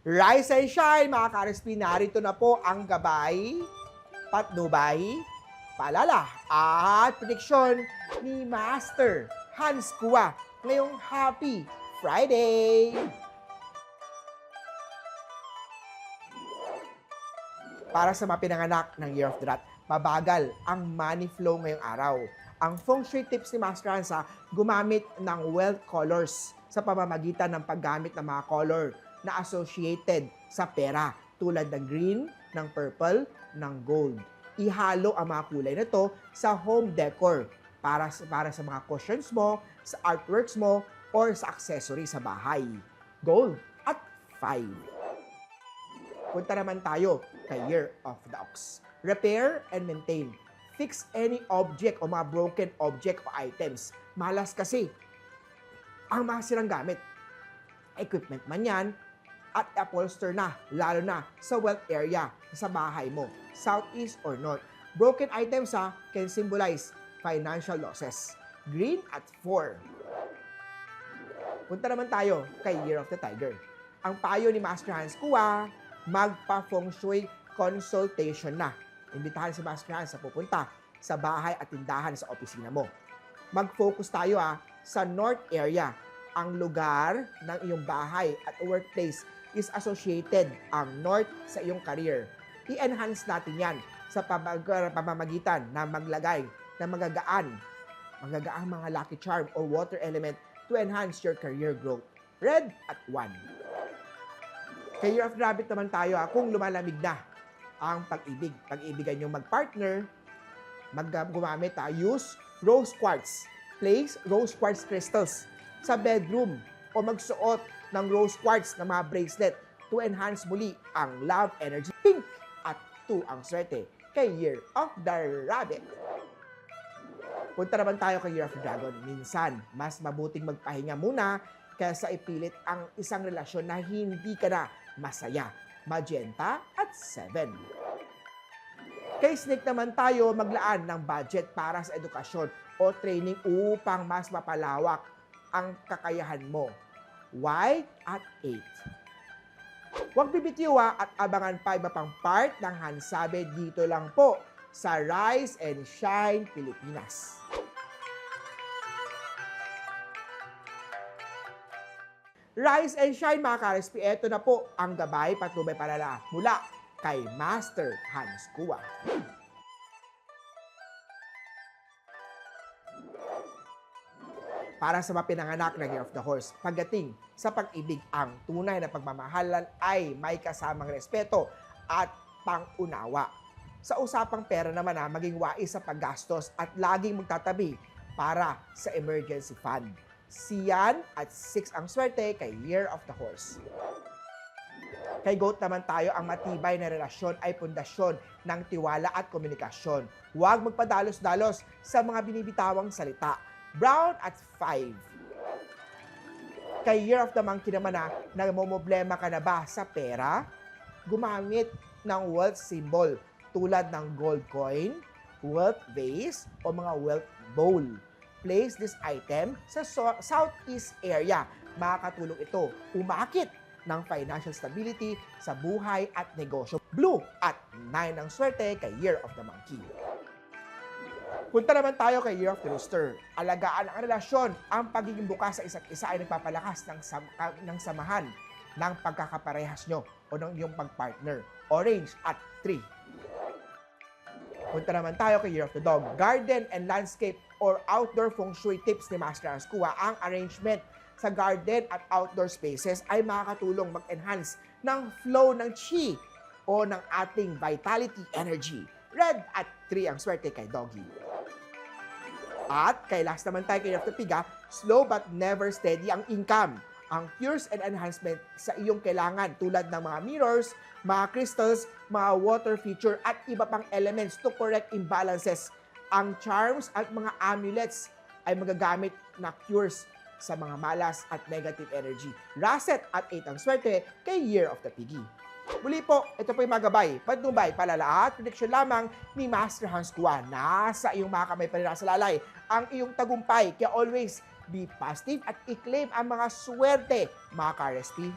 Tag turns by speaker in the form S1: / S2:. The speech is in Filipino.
S1: Rise and shine, mga ka-RSP, narito na po ang gabay, patnubay, paalala, at prediksyon ni Master Hans Kua ngayong Happy Friday! Para sa mga pinanganak ng Year of the Rat, mabagal ang money flow ngayong araw. Ang feng shui tips ni Master Hans, gumamit ng wealth colors sa pamamagitan ng paggamit ng mga color na associated sa pera tulad ng green, ng purple, ng gold. Ihalo ang mga kulay na to sa home decor para sa mga cushions mo, sa artworks mo, or sa accessory sa bahay. Gold at 5. Punta naman tayo kay Year of the Ox. Repair and maintain. Fix any object o mga broken object o items. Malas kasi ang mga sirang gamit. Equipment man yan, at upholster na, lalo na sa wealth area sa bahay mo, southeast or north. Broken items can symbolize financial losses. Green at 4. Punta naman tayo kay Year of the Tiger. Ang payo ni Master Hans Kua, magpa-feng shui consultation na. Imbitahan si Master Hans sa pupunta sa bahay at tindahan sa opisina mo. Mag-focus tayo sa north area. Ang lugar ng iyong bahay at workplace is associated ang north sa iyong career. I-enhance natin yan sa pamamagitan na maglagay ng magagaang mga lucky charm or water element to enhance your career growth. Red at 1. Kay Year of the Rabbit naman tayo, kung lumalamig na ang pag-ibig. Pag-ibigan nyo mag-partner, gumamit, use rose quartz. Place rose quartz crystals sa bedroom o magsuot ng rose quartz na mga bracelet to enhance muli ang love energy. Pink at 2 ang swerte kay Year of the Rabbit. Punta naman tayo kay Year of the Dragon. Minsan, mas mabuting magpahinga muna kaysa ipilit ang isang relasyon na hindi ka na masaya. Magenta at 7. Kay Snake naman tayo, maglaan ng budget para sa edukasyon o training upang mas mapalawak ang kakayahan mo. White at 8. Huwag bibitiw at abangan pa iba pang part ng Hansabe dito lang po sa Rise and Shine Pilipinas. Rise and Shine, mga ka-RSP, eto na po ang gabay patnubay palala mula kay Master Hans Kua. Para sa mga pinanganak ng Year of the Horse, pagdating sa pag-ibig, ang tunay na pagmamahalan ay may kasamang respeto at pangunawa. Sa usapang pera naman, maging wais sa paggastos at laging magtatabi para sa emergency fund. Siyan at 6 ang swerte kay Year of the Horse. Kay Goat naman tayo, ang matibay na relasyon ay pundasyon ng tiwala at komunikasyon. Huwag magpadalos-dalos sa mga binibitawang salita. Brown at 5. Kay Year of the Monkey naman, nagmomoblema ka na ba sa pera? Gumamit ng wealth symbol tulad ng gold coin, wealth vase, o mga wealth bowl. Place this item sa southeast area. Makakatulong ito umakit ng financial stability sa buhay at negosyo. Blue at 9 ang swerte kay Year of the Monkey. Punta naman tayo kay Year of the Rooster. Alagaan ang relasyon. Ang pagiging bukas sa isa't isa ay nagpapalakas ng samahan ng pagkakaparehas nyo o ng iyong pagpartner. Orange at 3. Punta naman tayo kay Year of the Dog. Garden and landscape or outdoor feng shui tips ni Master Hans Kua. Ang arrangement sa garden at outdoor spaces ay makakatulong mag-enhance ng flow ng chi o ng ating vitality energy. Red at 3 ang swerte kay Doggy. At kay last naman tayo kay Year of the Pig, slow but never steady ang income. Ang cures and enhancement sa iyong kailangan tulad ng mga mirrors, mga crystals, mga water feature at iba pang elements to correct imbalances. Ang charms at mga amulets ay magagamit na cures sa mga malas at negative energy. Raset at 8 ang swerte kay Year of the Piggy. Muli po, ito po yung mga gabay, patnubay, palala at prediksyon lamang ni Master Hans Kua. Nasa iyong mga kamay pa rin sa lalay ang iyong tagumpay. Kaya always be positive at i-claim ang mga swerte, mga ka-RSP.